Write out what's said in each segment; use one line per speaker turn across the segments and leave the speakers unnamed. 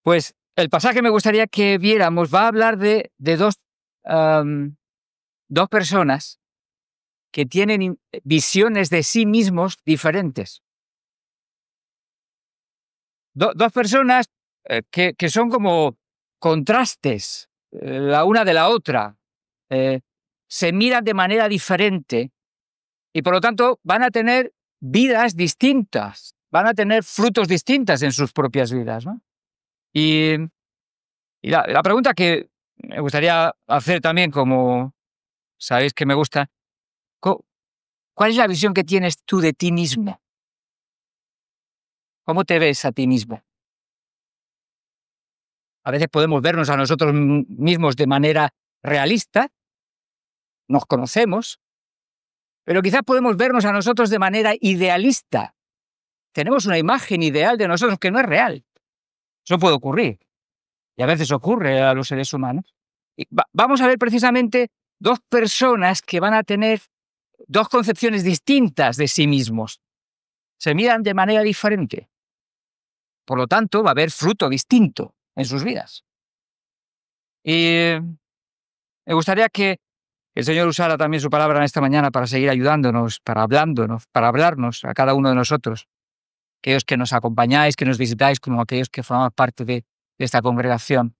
Pues el pasaje que me gustaría que viéramos va a hablar de dos personas que tienen visiones de sí mismos diferentes. Dos personas que son como contrastes, la una de la otra. Se miran de manera diferente y por lo tanto van a tener vidas distintas, van a tener frutos distintas en sus propias vidas, ¿no? Y la pregunta que me gustaría hacer también, como sabéis que me gusta, ¿cuál es la visión que tienes tú de ti mismo? ¿Cómo te ves a ti mismo? A veces podemos vernos a nosotros mismos de manera realista, nos conocemos, pero quizás podemos vernos a nosotros de manera idealista. Tenemos una imagen ideal de nosotros que no es real. Eso puede ocurrir. Y a veces ocurre a los seres humanos. Y vamos a ver precisamente dos personas que van a tener dos concepciones distintas de sí mismos. Se miran de manera diferente. Por lo tanto, va a haber fruto distinto en sus vidas. Y me gustaría que el Señor usara también su palabra en esta mañana para seguir ayudándonos, para hablarnos a cada uno de nosotros. Aquellos que nos acompañáis, que nos visitáis, como aquellos que formamos parte de esta congregación.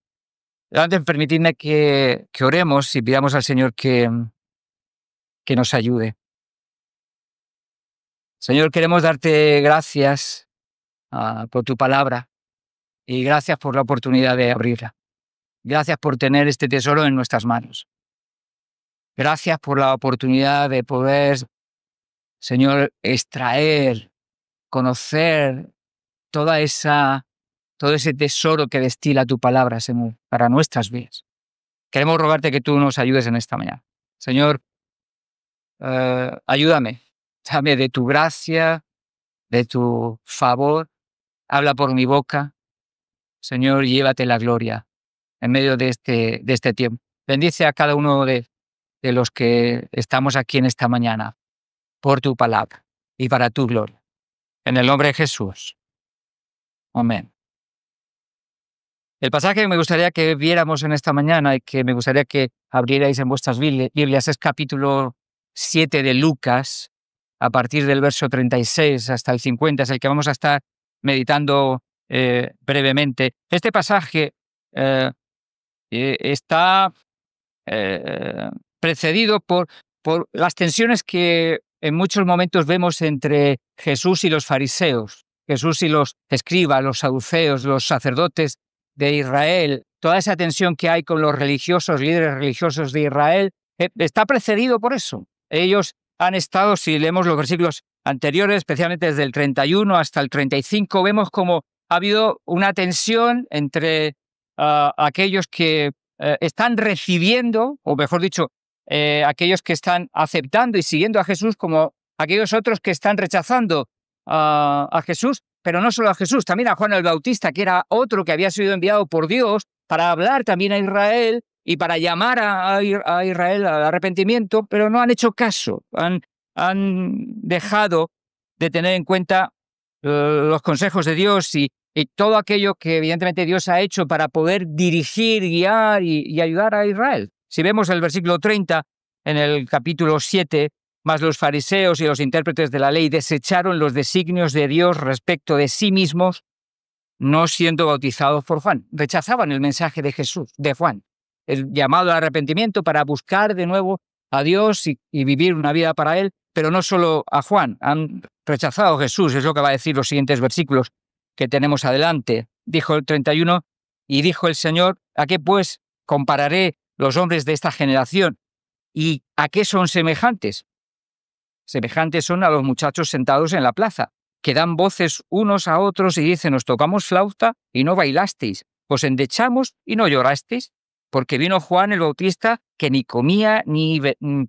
Antes, permitidme que oremos y pidamos al Señor que nos ayude. Señor, queremos darte gracias por tu palabra y gracias por la oportunidad de abrirla. Gracias por tener este tesoro en nuestras manos. Gracias por la oportunidad de poder, Señor, extraer, conocer todo ese tesoro que destila tu palabra, Señor, para nuestras vidas. Queremos rogarte que tú nos ayudes en esta mañana. Señor, ayúdame. Dame de tu gracia, de tu favor. Habla por mi boca. Señor, llévate la gloria en medio de este tiempo. Bendice a cada uno de los que estamos aquí en esta mañana por tu palabra y para tu gloria. En el nombre de Jesús. Amén. El pasaje que me gustaría que viéramos en esta mañana y que me gustaría que abrierais en vuestras Biblias es capítulo 7 de Lucas, a partir del verso 36 hasta el 50, es el que vamos a estar meditando brevemente. Este pasaje está precedido por las tensiones que en muchos momentos vemos entre Jesús y los fariseos, Jesús y los escribas, los saduceos, los sacerdotes de Israel. Toda esa tensión que hay con los religiosos, líderes religiosos de Israel, está precedido por eso. Ellos han estado, si leemos los versículos anteriores, especialmente desde el 31 hasta el 35, vemos como ha habido una tensión entre aquellos que están recibiendo, o mejor dicho, aquellos que están aceptando y siguiendo a Jesús, como aquellos otros que están rechazando a Jesús, pero no solo a Jesús, también a Juan el Bautista, que era otro que había sido enviado por Dios para hablar también a Israel y para llamar a Israel al arrepentimiento, pero no han hecho caso, han dejado de tener en cuenta los consejos de Dios y todo aquello que evidentemente Dios ha hecho para poder dirigir, guiar y ayudar a Israel. Si vemos el versículo 30 en el capítulo 7, mas los fariseos y los intérpretes de la ley desecharon los designios de Dios respecto de sí mismos, no siendo bautizados por Juan. Rechazaban el mensaje de Jesús, de Juan, el llamado al arrepentimiento para buscar de nuevo a Dios y vivir una vida para Él, pero no solo a Juan. Han rechazado a Jesús, es lo que va a decir los siguientes versículos que tenemos adelante. Dijo el 31, y dijo el Señor, ¿a qué pues compararé los hombres de esta generación? ¿Y a qué son semejantes? Semejantes son a los muchachos sentados en la plaza, que dan voces unos a otros y dicen, os tocamos flauta y no bailasteis, os endechamos y no llorasteis, porque vino Juan el Bautista, que ni comía ni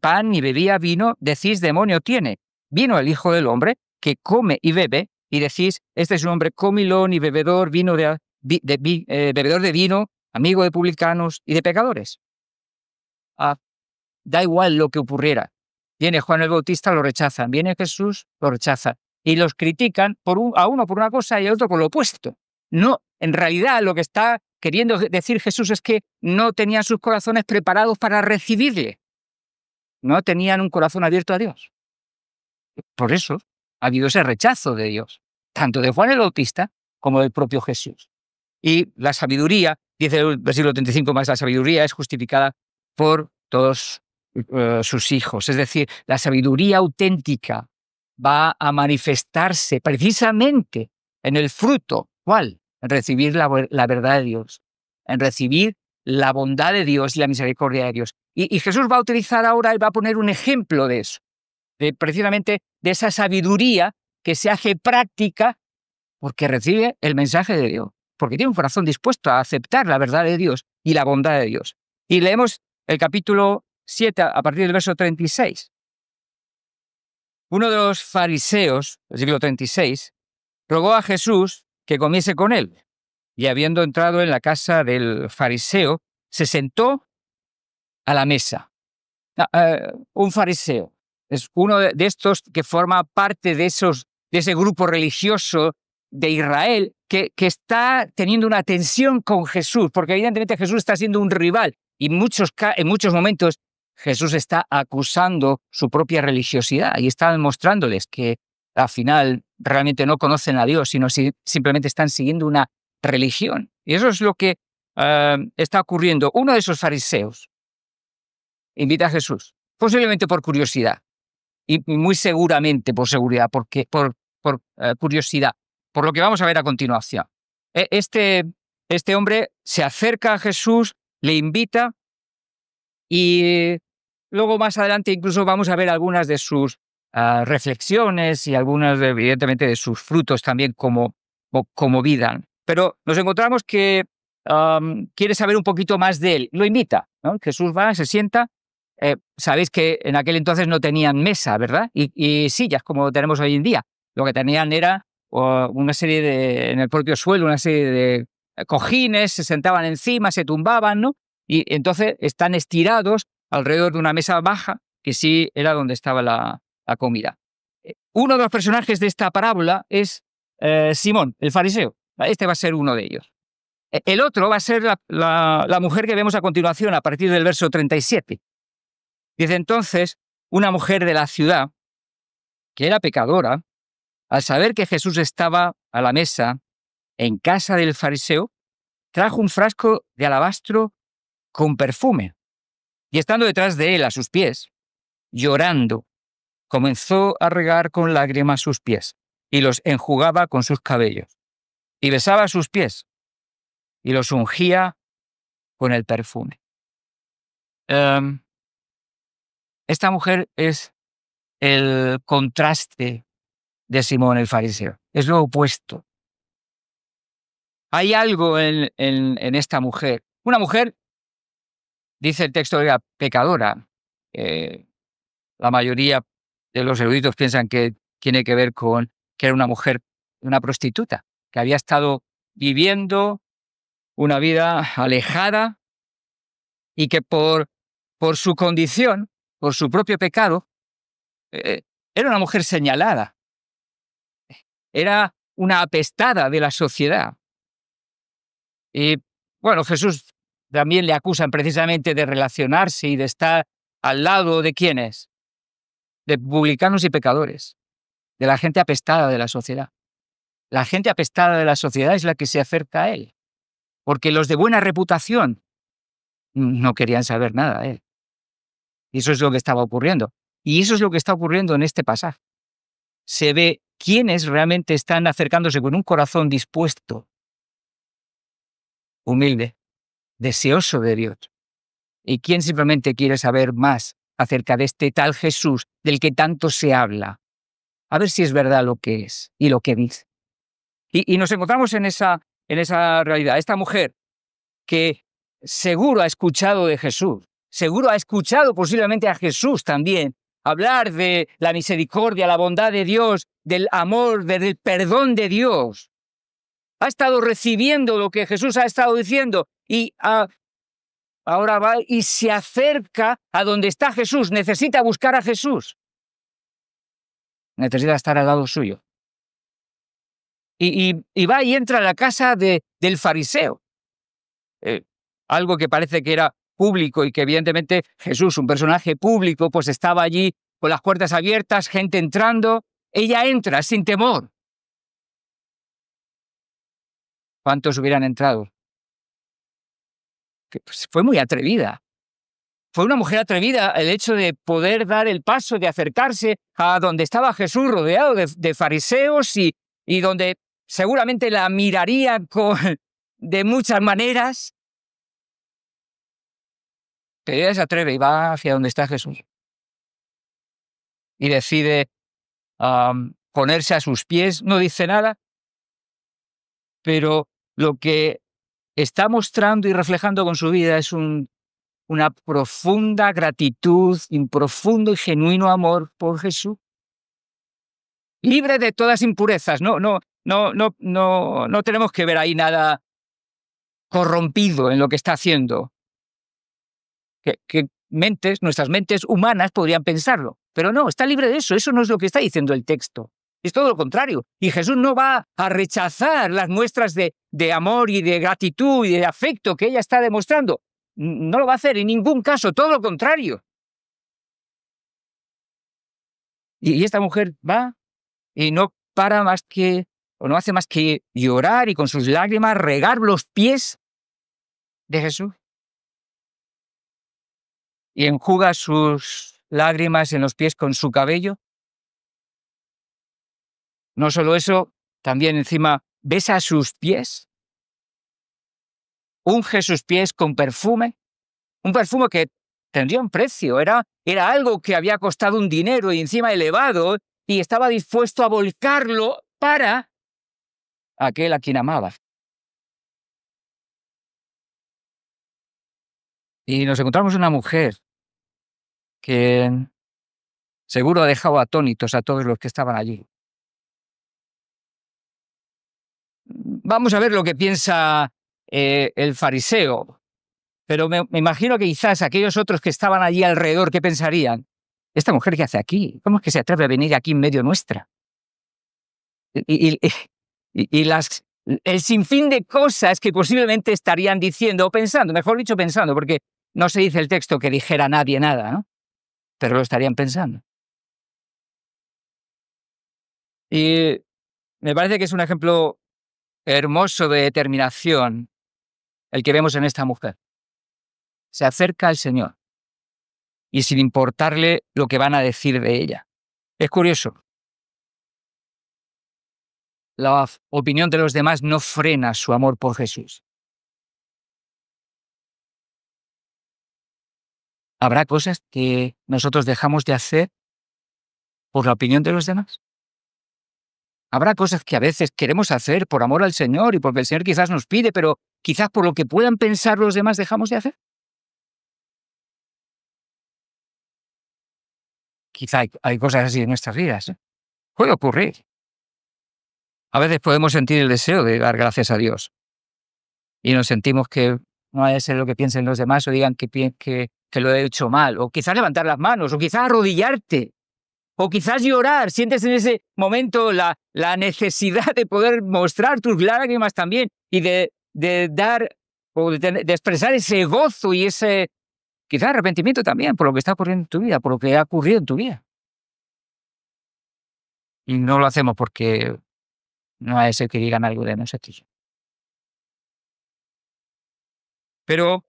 pan ni bebía vino, decís, demonio tiene. Vino el Hijo del Hombre, que come y bebe, y decís, este es un hombre comilón y bebedor, bebedor de vino, amigo de publicanos y de pecadores. Da igual lo que ocurriera. Viene Juan el Bautista, lo rechazan. Viene Jesús, lo rechazan. Y los critican a uno por una cosa y al otro por lo opuesto. No, en realidad lo que está queriendo decir Jesús es que no tenían sus corazones preparados para recibirle. No tenían un corazón abierto a Dios. Por eso ha habido ese rechazo de Dios, tanto de Juan el Bautista como del propio Jesús. Y la sabiduría, dice el versículo 35 más, la sabiduría es justificada por todos sus hijos. Es decir, la sabiduría auténtica va a manifestarse precisamente en el fruto. ¿Cuál? En recibir la verdad de Dios, en recibir la bondad de Dios y la misericordia de Dios. Y Jesús va a utilizar ahora, él va a poner un ejemplo de eso, precisamente de esa sabiduría que se hace práctica porque recibe el mensaje de Dios, porque tiene un corazón dispuesto a aceptar la verdad de Dios y la bondad de Dios. Y leemos el capítulo 7 a partir del verso 36. Uno de los fariseos, del siglo 36, rogó a Jesús que comiese con él. Y habiendo entrado en la casa del fariseo, se sentó a la mesa. Un fariseo es uno de estos que forma parte de ese grupo religioso de Israel que está teniendo una tensión con Jesús, porque evidentemente Jesús está siendo un rival y en muchos momentos Jesús está acusando su propia religiosidad y está demostrándoles que al final realmente no conocen a Dios, sino simplemente están siguiendo una religión. Y eso es lo que está ocurriendo. Uno de esos fariseos invita a Jesús, posiblemente por curiosidad, y muy seguramente por seguridad, por curiosidad, por lo que vamos a ver a continuación. Este hombre se acerca a Jesús, le invita, y luego más adelante incluso vamos a ver algunas de sus reflexiones y algunas, evidentemente, de sus frutos también como vida. Pero nos encontramos que quiere saber un poquito más de él. Lo invita, ¿no? Jesús va, se sienta. Sabéis que en aquel entonces no tenían mesa, ¿verdad? Y sillas como tenemos hoy en día. Lo que tenían era una serie en el propio suelo, una serie de cojines, se sentaban encima, se tumbaban, ¿no? Y entonces están estirados alrededor de una mesa baja, que sí era donde estaba la comida. Uno de los personajes de esta parábola es Simón, el fariseo. Este va a ser uno de ellos. El otro va a ser la mujer que vemos a continuación, a partir del verso 37. Dice entonces, una mujer de la ciudad, que era pecadora, al saber que Jesús estaba a la mesa en casa del fariseo, trajo un frasco de alabastro con perfume, y estando detrás de él a sus pies, llorando, comenzó a regar con lágrimas sus pies, y los enjugaba con sus cabellos, y besaba sus pies, y los ungía con el perfume. Esta mujer es el contraste de Simón el fariseo, es lo opuesto. Hay algo en esta mujer. Una mujer, dice el texto, era pecadora. La mayoría de los eruditos piensan que tiene que ver con que era una mujer, una prostituta, que había estado viviendo una vida alejada y que por su condición, por su propio pecado, era una mujer señalada. Era una apestada de la sociedad. Y bueno, Jesús también le acusan precisamente de relacionarse y de estar al lado de ¿quiénes? De publicanos y pecadores, de la gente apestada de la sociedad. La gente apestada de la sociedad es la que se acerca a él, porque los de buena reputación no querían saber nada de él. Y eso es lo que estaba ocurriendo. Y eso es lo que está ocurriendo en este pasaje. Se ve quiénes realmente están acercándose con un corazón dispuesto, humilde, deseoso de Dios, y quién simplemente quiere saber más acerca de este tal Jesús del que tanto se habla, a ver si es verdad lo que es y lo que dice. Y nos encontramos en esa realidad. Esta mujer que seguro ha escuchado de Jesús, seguro ha escuchado posiblemente a Jesús también hablar de la misericordia, la bondad de Dios, del amor, del perdón de Dios. Ha estado recibiendo lo que Jesús ha estado diciendo y ahora va y se acerca a donde está Jesús. Necesita buscar a Jesús. Necesita estar al lado suyo. y va y entra a la casa del fariseo. Algo que parece que era público y que evidentemente Jesús, un personaje público, pues estaba allí con las puertas abiertas, gente entrando. Ella entra sin temor. ¿Cuántos hubieran entrado? Pues fue muy atrevida. Fue una mujer atrevida el hecho de poder dar el paso, de acercarse a donde estaba Jesús rodeado de fariseos y donde seguramente la mirarían de muchas maneras. Pero ella se atreve y va hacia donde está Jesús. Y decide ponerse a sus pies. No dice nada, pero lo que está mostrando y reflejando con su vida es una profunda gratitud, un profundo y genuino amor por Jesús, libre de todas impurezas. No tenemos que ver ahí nada corrompido en lo que está haciendo. Que nuestras mentes humanas podrían pensarlo, pero no, está libre de eso. Eso no es lo que está diciendo el texto. Es todo lo contrario. Y Jesús no va a rechazar las muestras de amor y de gratitud y de afecto que ella está demostrando. No lo va a hacer en ningún caso, todo lo contrario. Y esta mujer va y no para más que, o no hace más que llorar y con sus lágrimas regar los pies de Jesús. Y enjuga sus lágrimas en los pies con su cabello. No solo eso, también encima besa sus pies, unge sus pies con perfume, un perfume que tendría un precio, era algo que había costado un dinero y encima elevado, y estaba dispuesto a volcarlo para aquel a quien amaba. Y nos encontramos una mujer que seguro ha dejado atónitos a todos los que estaban allí. Vamos a ver lo que piensa el fariseo, pero me imagino que quizás aquellos otros que estaban allí alrededor, ¿qué pensarían? ¿Esta mujer qué hace aquí? ¿Cómo es que se atreve a venir aquí en medio nuestra? Y el sinfín de cosas que posiblemente estarían diciendo o pensando, mejor dicho pensando, porque no se dice el texto que dijera nadie nada, ¿no? Pero lo estarían pensando. Y me parece que es un ejemplo hermoso de determinación el que vemos en esta mujer. Se acerca al Señor y sin importarle lo que van a decir de ella. Es curioso. La opinión de los demás no frena su amor por Jesús. ¿Habrá cosas que nosotros dejamos de hacer por la opinión de los demás? Habrá cosas que a veces queremos hacer por amor al Señor y porque el Señor quizás nos pide, pero quizás por lo que puedan pensar los demás dejamos de hacer. Quizá hay cosas así en nuestras vidas. Puede ocurrir. A veces podemos sentir el deseo de dar gracias a Dios y nos sentimos que no vaya a ser lo que piensen los demás o digan que lo he hecho mal, o quizás levantar las manos, o quizás arrodillarte, o quizás llorar. Sientes en ese momento la necesidad de poder mostrar tus lágrimas también y de dar o de expresar ese gozo y ese quizás arrepentimiento también por lo que está ocurriendo en tu vida, por lo que ha ocurrido en tu vida. Y no lo hacemos porque no es el que digan algo de nosotros. Pero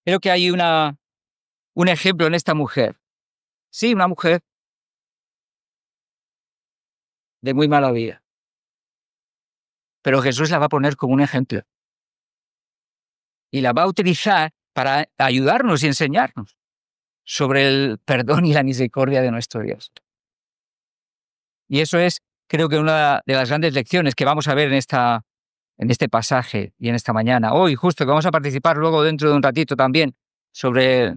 creo que hay un ejemplo en esta mujer. Sí, una mujer de muy mala vida. Pero Jesús la va a poner como un ejemplo. Y la va a utilizar para ayudarnos y enseñarnos sobre el perdón y la misericordia de nuestro Dios. Y eso es, creo que una de las grandes lecciones que vamos a ver en este pasaje y en esta mañana. Hoy, justo, que vamos a participar luego dentro de un ratito también sobre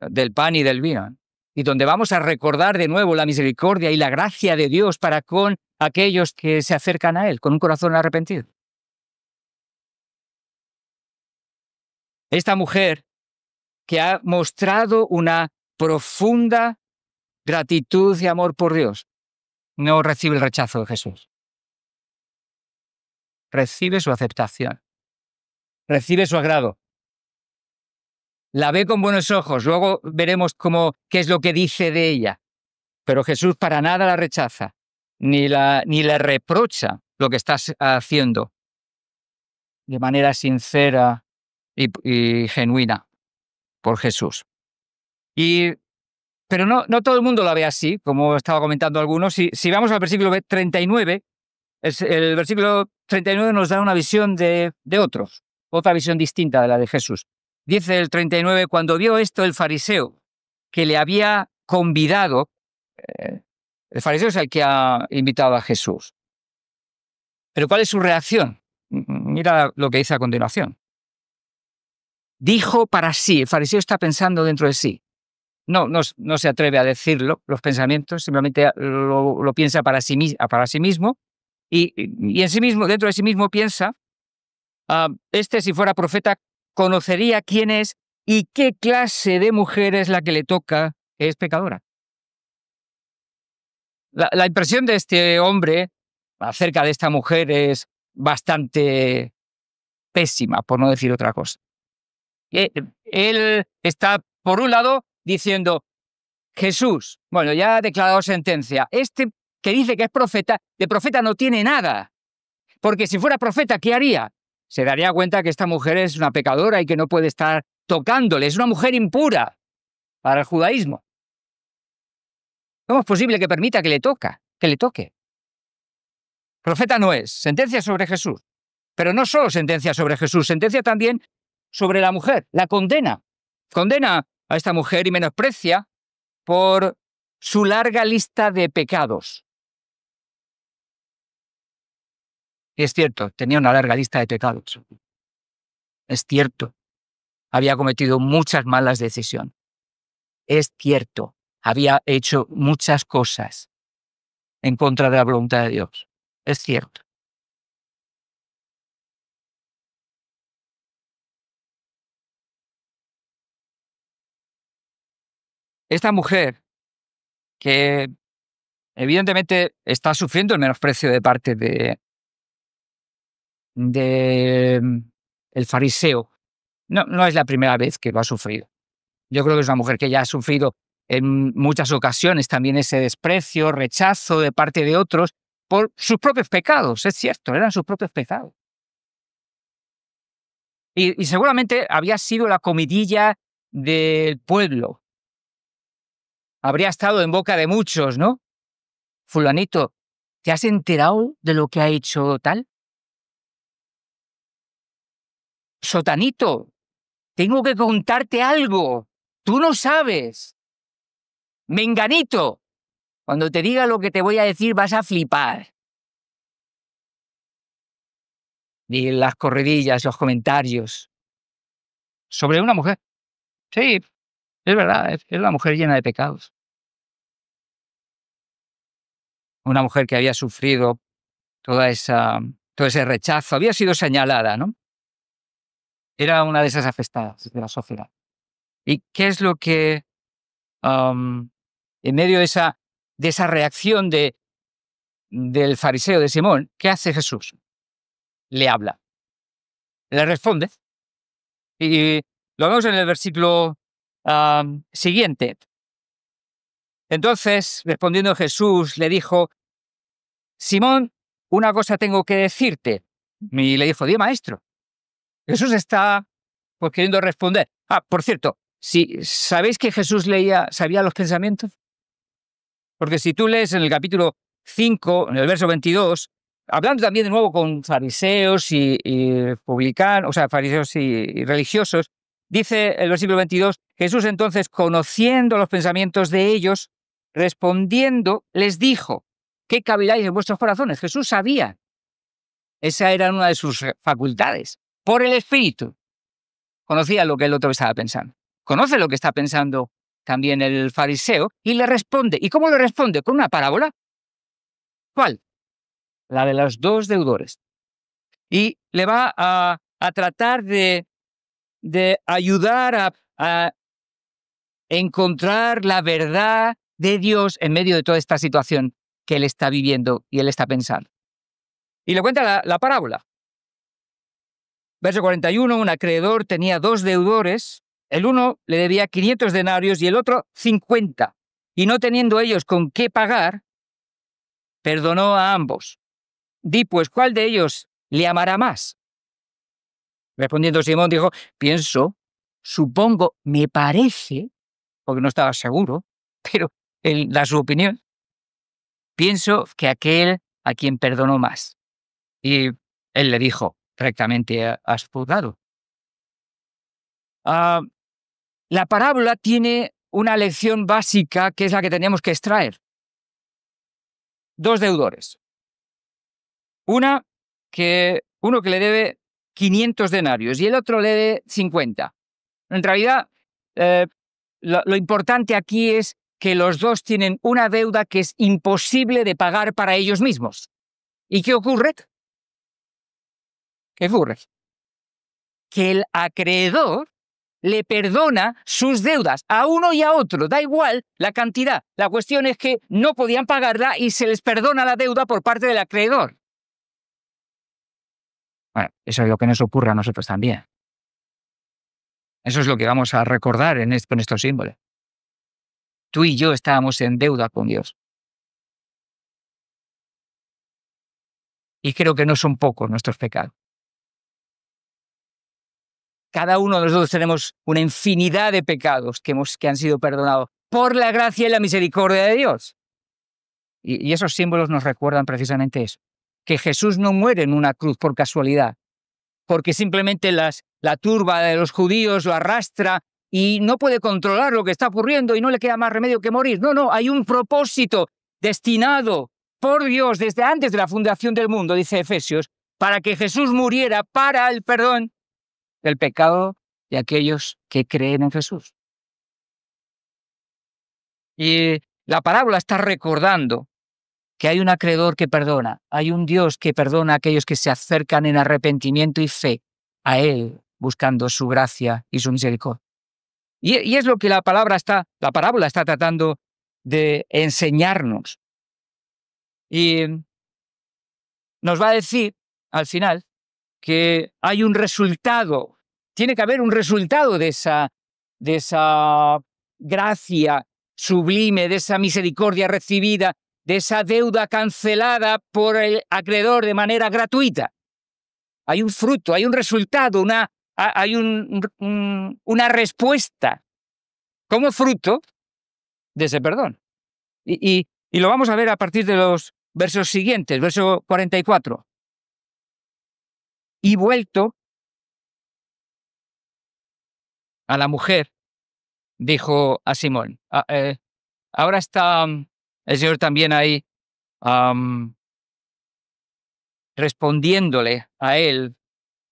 del pan y del vino. Y donde vamos a recordar de nuevo la misericordia y la gracia de Dios para con aquellos que se acercan a Él con un corazón arrepentido. Esta mujer que ha mostrado una profunda gratitud y amor por Dios, no recibe el rechazo de Jesús. Recibe su aceptación. Recibe su agrado. La ve con buenos ojos. Luego veremos qué es lo que dice de ella. Pero Jesús para nada la rechaza, ni le reprocha lo que está haciendo de manera sincera y genuina por Jesús. Pero no todo el mundo la ve así, como estaba comentando algunos. Si vamos al versículo 39, el versículo 39 nos da una visión de otros, otra visión distinta de la de Jesús. Dice el 39, cuando vio esto el fariseo que le había convidado, el fariseo es el que ha invitado a Jesús. Pero ¿cuál es su reacción? Mira lo que dice a continuación. Dijo para sí, el fariseo está pensando dentro de sí. No se atreve a decirlo, los pensamientos, simplemente lo piensa para sí mismo y en sí mismo, dentro de sí mismo piensa, si fuera profeta, conocería quién es y qué clase de mujer es la que le toca, que es pecadora. La impresión de este hombre acerca de esta mujer es bastante pésima, por no decir otra cosa. Él está, por un lado, diciendo, Jesús, bueno, ya ha declarado sentencia, este que dice que es profeta, de profeta no tiene nada, porque si fuera profeta, ¿qué haría? Se daría cuenta que esta mujer es una pecadora y que no puede estar tocándole, es una mujer impura para el judaísmo. ¿Cómo es posible que permita que le toque? Profeta no es, sentencia sobre Jesús. Pero no solo sentencia sobre Jesús, sentencia también sobre la mujer, la condena. Condena a esta mujer y menosprecia por su larga lista de pecados. Es cierto, tenía una larga lista de pecados. Es cierto, había cometido muchas malas decisiones. Es cierto, había hecho muchas cosas en contra de la voluntad de Dios. Es cierto. Esta mujer, que evidentemente está sufriendo el menosprecio de parte de el fariseo, no es la primera vez que lo ha sufrido. Yo creo que es una mujer que ya ha sufrido en muchas ocasiones también ese desprecio, rechazo de parte de otros por sus propios pecados. Es cierto, eran sus propios pecados. Y seguramente había sido la comidilla del pueblo. Habría estado en boca de muchos, ¿no? Fulanito, ¿te has enterado de lo que ha hecho tal? Sotanito, tengo que contarte algo. Tú no sabes. Menganito, cuando te diga lo que te voy a decir vas a flipar. Y las corredillas, los comentarios sobre una mujer. Sí, es verdad, es una mujer llena de pecados. Una mujer que había sufrido todo ese rechazo, había sido señalada, ¿no? Era una de esas afectadas de la sociedad. ¿Y qué es lo que, en medio de esa reacción del fariseo de Simón, qué hace Jesús? Le habla, le responde, y lo vemos en el versículo siguiente. Entonces, respondiendo Jesús, le dijo, Simón, una cosa tengo que decirte. Y le dijo, di maestro. Jesús está queriendo responder. Por cierto, ¿sabéis que Jesús sabía los pensamientos? Porque si tú lees en el capítulo 5, en el verso 22, hablando también de nuevo con fariseos y publicanos, o sea, fariseos y religiosos, dice el versículo 22, Jesús entonces, conociendo los pensamientos de ellos, respondiendo, les dijo, ¿qué caviláis en vuestros corazones? Jesús sabía. Esa era una de sus facultades. Por el Espíritu. Conocía lo que el otro estaba pensando. Conoce lo que está pensando también el fariseo y le responde. ¿Y cómo le responde? ¿Con una parábola? ¿Cuál? La de los dos deudores. Y le va a tratar de ayudar a encontrar la verdad de Dios en medio de toda esta situación que él está viviendo y él está pensando. Y le cuenta la parábola. Verso 41, un acreedor tenía 2 deudores, el uno le debía 500 denarios y el otro 50, y no teniendo ellos con qué pagar, perdonó a ambos. Di pues, ¿cuál de ellos le amará más? Respondiendo Simón dijo, pienso, supongo, me parece, porque no estaba seguro, pero él da su opinión, pienso que aquel a quien perdonó más. Y él le dijo, rectamente has juzgado. La parábola tiene una lección básica que es la que teníamos que extraer. 2 deudores. Uno que le debe 500 denarios y el otro le debe 50. En realidad, lo importante aquí es que los dos tienen una deuda que es imposible de pagar para ellos mismos. ¿Y qué ocurre? ¿Qué ocurre? Que el acreedor le perdona sus deudas a uno y a otro, da igual la cantidad. La cuestión es que no podían pagarla y se les perdona la deuda por parte del acreedor. Bueno, eso es lo que nos ocurre a nosotros también. Eso es lo que vamos a recordar con estos símbolos. Tú y yo estábamos en deuda con Dios. Y creo que no son pocos nuestros pecados. Cada uno de nosotros tenemos una infinidad de pecados que han sido perdonados por la gracia y la misericordia de Dios. Y esos símbolos nos recuerdan precisamente eso, que Jesús no muere en una cruz por casualidad, porque simplemente la turba de los judíos lo arrastra y no puede controlar lo que está ocurriendo y no le queda más remedio que morir. No, hay un propósito destinado por Dios desde antes de la fundación del mundo, dice Efesios, para que Jesús muriera para el perdón del pecado de aquellos que creen en Jesús. Y la parábola está recordando que hay un acreedor que perdona, hay un Dios que perdona a aquellos que se acercan en arrepentimiento y fe a Él, buscando su gracia y su misericordia. Y es lo que la parábola está tratando de enseñarnos. Y nos va a decir, al final, que hay un resultado, tiene que haber un resultado de esa gracia sublime, de esa misericordia recibida, de esa deuda cancelada por el acreedor de manera gratuita. Hay un fruto, hay un resultado, hay una respuesta como fruto de ese perdón. Y lo vamos a ver a partir de los versos siguientes, verso 44. Y vuelto a la mujer, dijo a Simón, ahora está el Señor también ahí respondiéndole a él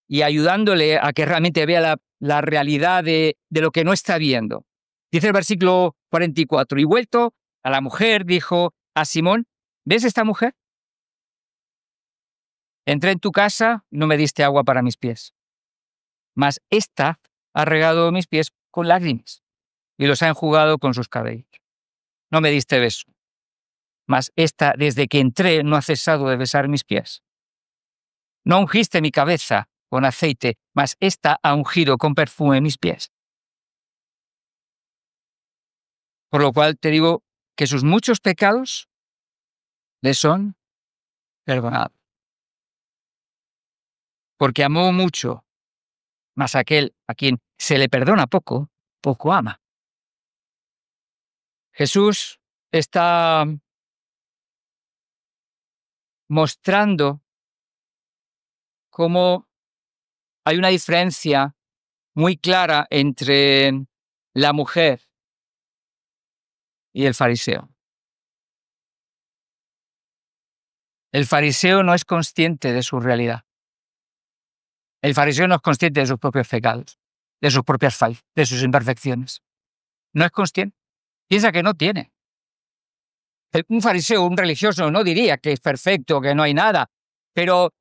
y ayudándole a que realmente vea la realidad de lo que no está viendo. Dice el versículo 44, y vuelto a la mujer, dijo a Simón, ¿ves esta mujer? Entré en tu casa, no me diste agua para mis pies, mas ésta ha regado mis pies con lágrimas y los ha enjugado con sus cabellos. No me diste beso, mas ésta, desde que entré, no ha cesado de besar mis pies. No ungiste mi cabeza con aceite, mas ésta ha ungido con perfume mis pies. Por lo cual te digo que sus muchos pecados le son perdonados. Porque amó mucho, mas aquel a quien se le perdona poco, poco ama. Jesús está mostrando cómo hay una diferencia muy clara entre la mujer y el fariseo. El fariseo no es consciente de su realidad. El fariseo no es consciente de sus propios pecados, de sus propias fallas, de sus imperfecciones. No es consciente. Piensa que no tiene. Un fariseo, un religioso, no diría que es perfecto, que no hay nada, pero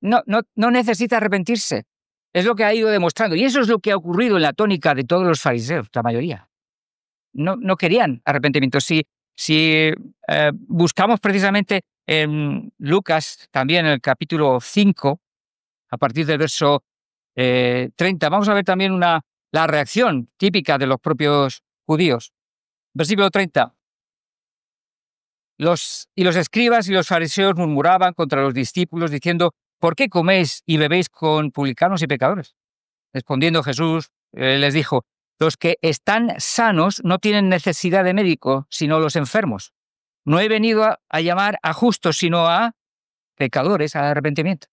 no necesita arrepentirse. Es lo que ha ido demostrando. Y eso es lo que ha ocurrido en la tónica de todos los fariseos, la mayoría. No querían arrepentimiento. Si Si buscamos precisamente en Lucas, también en el capítulo 5, a partir del verso 30, vamos a ver también la reacción típica de los propios judíos. Versículo 30. Los escribas y los fariseos murmuraban contra los discípulos diciendo: ¿por qué coméis y bebéis con publicanos y pecadores? Respondiendo Jesús, les dijo: los que están sanos no tienen necesidad de médico, sino los enfermos. No he venido a llamar a justos, sino a pecadores, al arrepentimiento.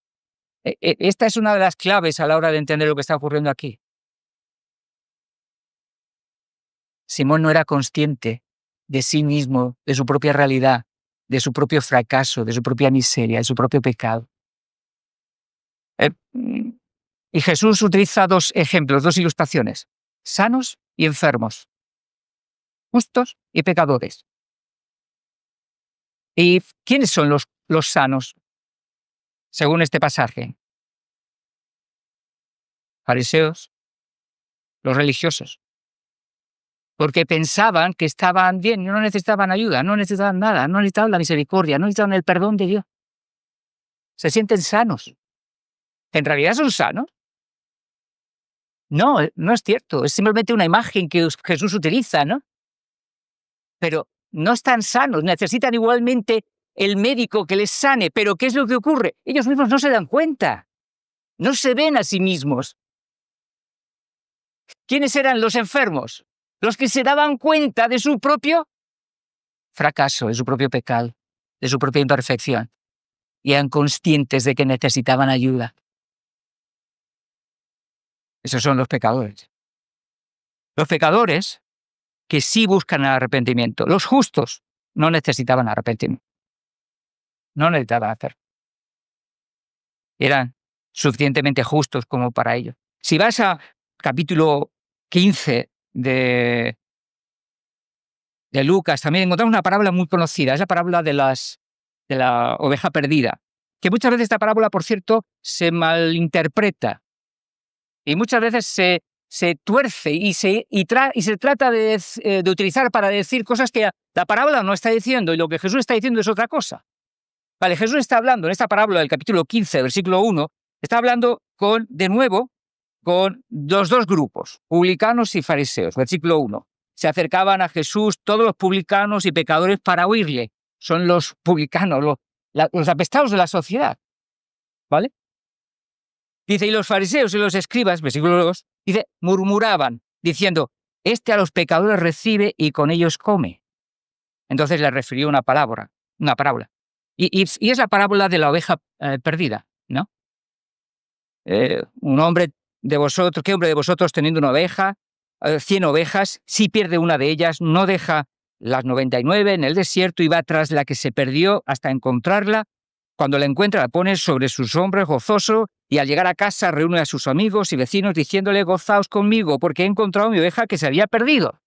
Esta es una de las claves a la hora de entender lo que está ocurriendo aquí. Simón no era consciente de sí mismo, de su propia realidad, de su propio fracaso, de su propia miseria, de su propio pecado. Y Jesús utiliza dos ejemplos, dos ilustraciones: sanos y enfermos, justos y pecadores. ¿Y quiénes son los sanos, según este pasaje? Fariseos, los religiosos, porque pensaban que estaban bien, no necesitaban ayuda, no necesitaban nada, no necesitaban la misericordia, no necesitaban el perdón de Dios. Se sienten sanos. ¿En realidad son sanos? No, no es cierto, es simplemente una imagen que Jesús utiliza, ¿no? Pero no están sanos, necesitan igualmente el médico que les sane. Pero ¿qué es lo que ocurre? Ellos mismos no se dan cuenta, no se ven a sí mismos. ¿Quiénes eran los enfermos? Los que se daban cuenta de su propio fracaso, de su propio pecado, de su propia imperfección, y eran conscientes de que necesitaban ayuda. Esos son los pecadores. Los pecadores que sí buscan el arrepentimiento. Los justos no necesitaban arrepentimiento. No necesitaban hacer. Eran suficientemente justos como para ello. Si vas a capítulo 15 de Lucas, también encontramos una parábola muy conocida, es la parábola de la oveja perdida, que muchas veces esta parábola, por cierto, se malinterpreta y muchas veces se tuerce y se trata de utilizar para decir cosas que la parábola no está diciendo y lo que Jesús está diciendo es otra cosa. Vale, Jesús está hablando en esta parábola del capítulo 15, versículo 1, está hablando de nuevo con los dos grupos, publicanos y fariseos. Versículo 1. Se acercaban a Jesús todos los publicanos y pecadores para oírle. Son los publicanos, los apestados de la sociedad. ¿Vale? Dice, y los fariseos y los escribas, versículo 2, dice, murmuraban, diciendo: este a los pecadores recibe y con ellos come. Entonces le refirió una parábola. Y es la parábola de la oveja perdida, ¿no? Un hombre de vosotros, ¿qué hombre de vosotros teniendo una oveja, 100 ovejas, si pierde una de ellas, no deja las 99 en el desierto y va tras la que se perdió hasta encontrarla? Cuando la encuentra, la pone sobre sus hombros gozoso y al llegar a casa reúne a sus amigos y vecinos diciéndole: gozaos conmigo porque he encontrado mi oveja que se había perdido.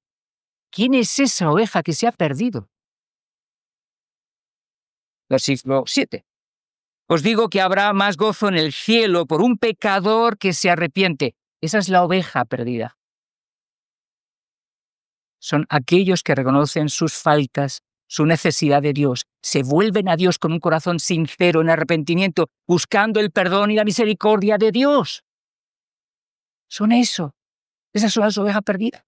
¿Quién es esa oveja que se ha perdido? Versículo 7. Os digo que habrá más gozo en el cielo por un pecador que se arrepiente. Esa es la oveja perdida. Son aquellos que reconocen sus faltas, su necesidad de Dios, se vuelven a Dios con un corazón sincero en arrepentimiento, buscando el perdón y la misericordia de Dios. Son eso. Esas son las ovejas perdidas.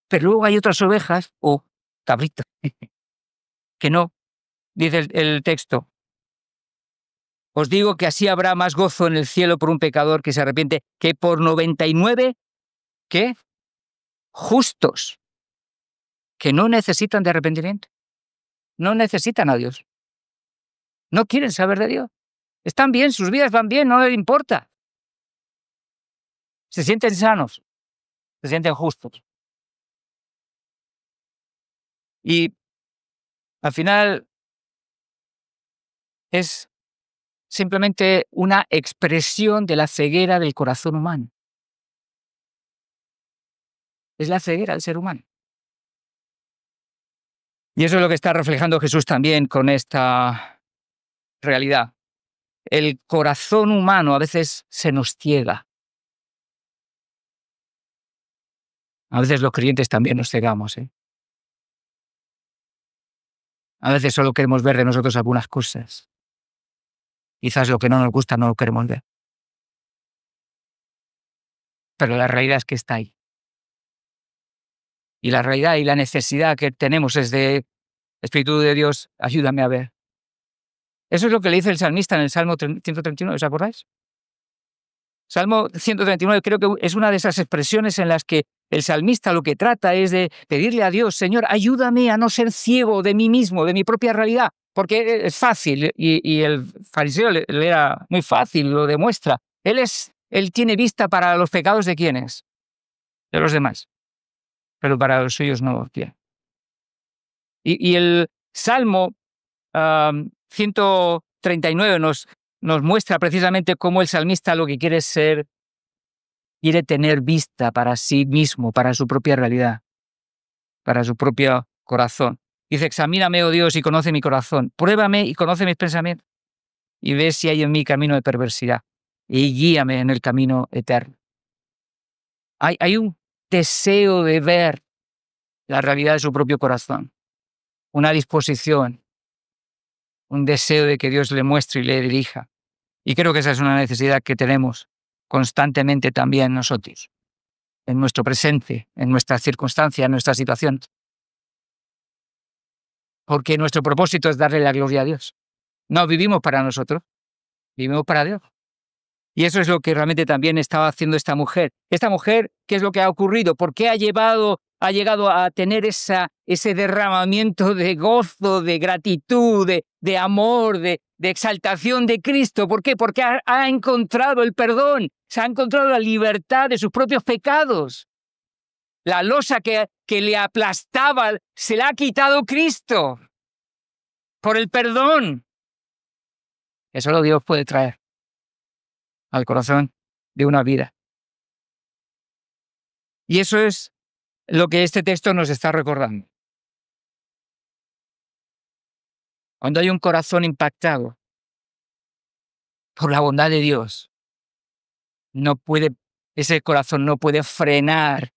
Pero luego hay otras ovejas, o cabritos, que no. Dice el texto: os digo que así habrá más gozo en el cielo por un pecador que se arrepiente que por 99, ¿qué? Justos, que no necesitan de arrepentimiento. No necesitan a Dios. No quieren saber de Dios. Están bien, sus vidas van bien, no les importa. Se sienten sanos, se sienten justos. Y al final es simplemente una expresión de la ceguera del corazón humano. Es la ceguera del ser humano. Y eso es lo que está reflejando Jesús también con esta realidad. El corazón humano a veces se nos ciega. A veces los creyentes también nos cegamos, ¿eh? A veces solo queremos ver de nosotros algunas cosas. Quizás lo que no nos gusta no lo queremos ver. Pero la realidad es que está ahí. Y la realidad y la necesidad que tenemos es de, Espíritu de Dios, ayúdame a ver. Eso es lo que le dice el salmista en el Salmo 139, ¿os acordáis? Salmo 139 creo que es una de esas expresiones en las que el salmista lo que trata es de pedirle a Dios, Señor, ayúdame a no ser ciego de mí mismo, de mi propia realidad, porque es fácil y el fariseo le era muy fácil, lo demuestra. Él tiene vista para los pecados de quienes, de los demás, pero para los suyos no los tiene. Y el Salmo 139 nos muestra precisamente cómo el salmista lo que quiere quiere tener vista para sí mismo, para su propia realidad, para su propio corazón. Dice, examíname, oh Dios, y conoce mi corazón. Pruébame y conoce mis pensamientos. Y ve si hay en mí camino de perversidad. Y guíame en el camino eterno. Hay un deseo de ver la realidad de su propio corazón. Una disposición. Un deseo de que Dios le muestre y le dirija. Y creo que esa es una necesidad que tenemos constantemente también nosotros, en nuestro presente, en nuestras circunstancias, en nuestra situación. Porque nuestro propósito es darle la gloria a Dios. No vivimos para nosotros, vivimos para Dios. Y eso es lo que realmente también estaba haciendo esta mujer. Esta mujer, ¿qué es lo que ha ocurrido? ¿Por qué ha llegado a tener ese derramamiento de gozo, de gratitud, de amor, de exaltación de Cristo? ¿Por qué? Porque ha encontrado el perdón, se ha encontrado la libertad de sus propios pecados. La losa que le aplastaba se la ha quitado Cristo por el perdón. Que solo Dios puede traer al corazón de una vida. Y eso es lo que este texto nos está recordando. Cuando hay un corazón impactado por la bondad de Dios, ese corazón no puede frenar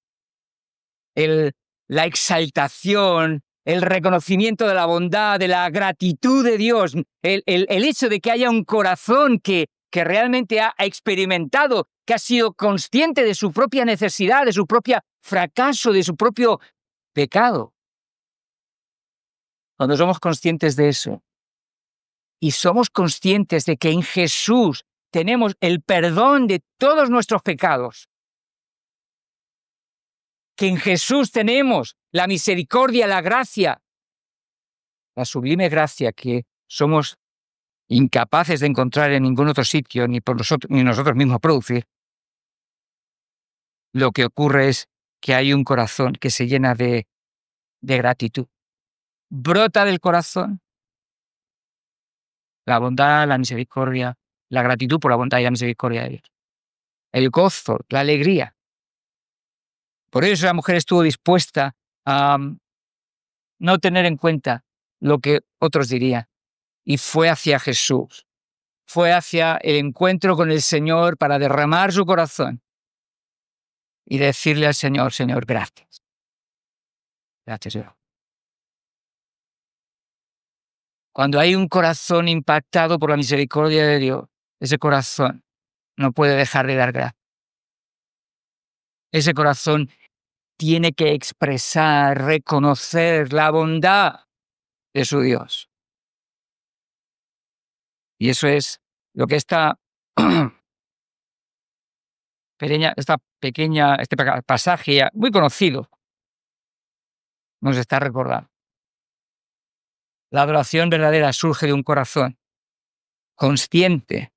la exaltación, el reconocimiento de la bondad, de la gratitud de Dios, el hecho de que haya un corazón que realmente ha experimentado, que ha sido consciente de su propia necesidad, de su propio fracaso, de su propio pecado. Cuando somos conscientes de eso y somos conscientes de que en Jesús tenemos el perdón de todos nuestros pecados, que en Jesús tenemos la misericordia, la gracia, la sublime gracia que somos incapaces de encontrar en ningún otro sitio, ni nosotros mismos producir, lo que ocurre es que hay un corazón que se llena de gratitud. Brota del corazón la bondad, la misericordia, la gratitud por la bondad y la misericordia de Dios. El gozo, la alegría. Por eso la mujer estuvo dispuesta a no tener en cuenta lo que otros dirían y fue hacia Jesús. Fue hacia el encuentro con el Señor para derramar su corazón y decirle al Señor, Señor, gracias. Gracias, Señor. Cuando hay un corazón impactado por la misericordia de Dios, ese corazón no puede dejar de dar gracias. Ese corazón tiene que expresar, reconocer la bondad de su Dios. Y eso es lo que este pasaje muy conocido nos está recordando. La adoración verdadera surge de un corazón consciente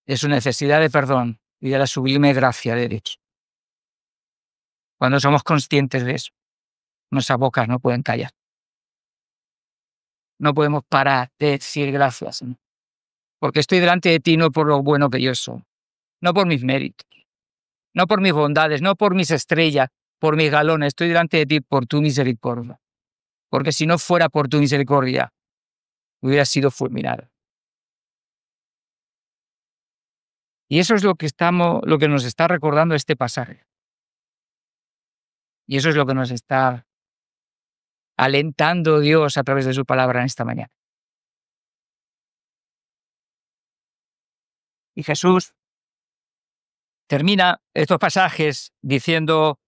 de su necesidad de perdón y de la sublime gracia de Dios. Cuando somos conscientes de eso, nuestras bocas no pueden callar. No podemos parar de decir gracias, ¿no? Porque estoy delante de ti no por lo bueno que yo soy, no por mis méritos, no por mis bondades, no por mis estrellas, por mis galones. Estoy delante de ti por tu misericordia. Porque si no fuera por tu misericordia, hubiera sido fulminado. Y eso es lo que nos está recordando este pasaje. Y eso es lo que nos está alentando Dios a través de su palabra en esta mañana. Y Jesús termina estos pasajes diciendo,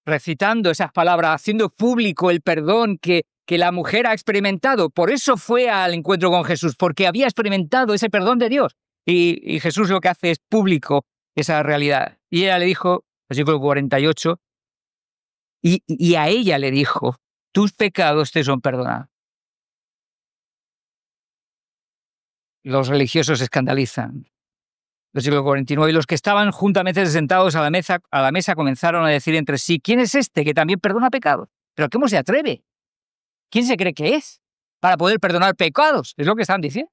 recitando esas palabras, haciendo público el perdón que la mujer ha experimentado. Por eso fue al encuentro con Jesús, porque había experimentado ese perdón de Dios. Y Jesús lo que hace es público esa realidad. Y ella le dijo, versículo 48, y a ella le dijo, tus pecados te son perdonados. Los religiosos se escandalizan. Versículo 49, y los que estaban juntamente sentados a la mesa comenzaron a decir entre sí, ¿quién es este que también perdona pecados? ¿Pero cómo se atreve? ¿Quién se cree que es para poder perdonar pecados? Es lo que están diciendo.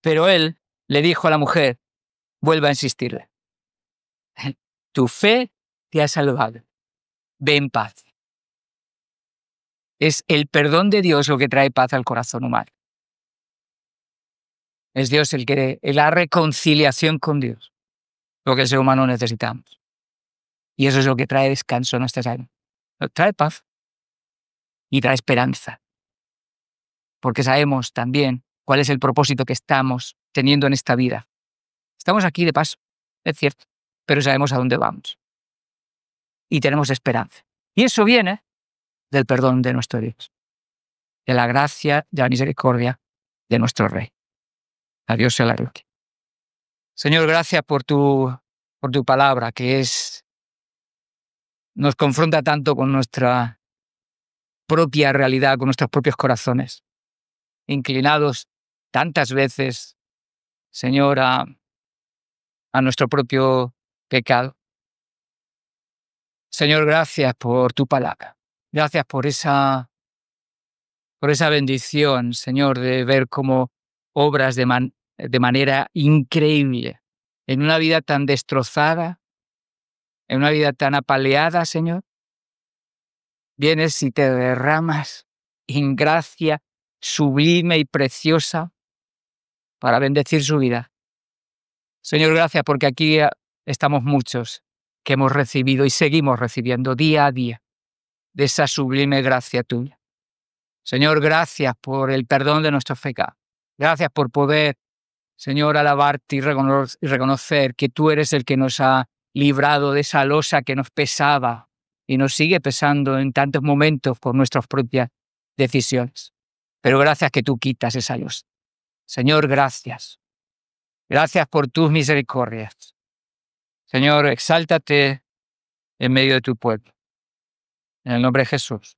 Pero él le dijo a la mujer, vuelve a insistirle, tu fe te ha salvado, ve en paz. Es el perdón de Dios lo que trae paz al corazón humano. Es Dios la reconciliación con Dios, lo que el ser humano necesitamos. Y eso es lo que trae descanso a nuestras almas. Trae paz y trae esperanza. Porque sabemos también cuál es el propósito que estamos teniendo en esta vida. Estamos aquí de paso, es cierto, pero sabemos a dónde vamos. Y tenemos esperanza. Y eso viene del perdón de nuestro Dios, de la gracia, de la misericordia de nuestro Rey. A Dios sea la gloria. Señor, gracias por tu palabra, que nos confronta tanto con nuestra propia realidad, con nuestros propios corazones, inclinados tantas veces, Señor, a nuestro propio pecado. Señor, gracias por tu palabra. Gracias por esa bendición, Señor, de ver cómo obras de manera increíble en una vida tan destrozada, en una vida tan apaleada, Señor. Vienes y te derramas en gracia sublime y preciosa para bendecir su vida. Señor, gracias porque aquí estamos muchos que hemos recibido y seguimos recibiendo día a día de esa sublime gracia tuya. Señor, gracias por el perdón de nuestros pecados. Gracias por poder, Señor, alabarte y reconocer que tú eres el que nos ha librado de esa losa que nos pesaba y nos sigue pesando en tantos momentos por nuestras propias decisiones. Pero gracias que tú quitas esa losa. Señor, gracias. Gracias por tus misericordias. Señor, exáltate en medio de tu pueblo. En el nombre de Jesús.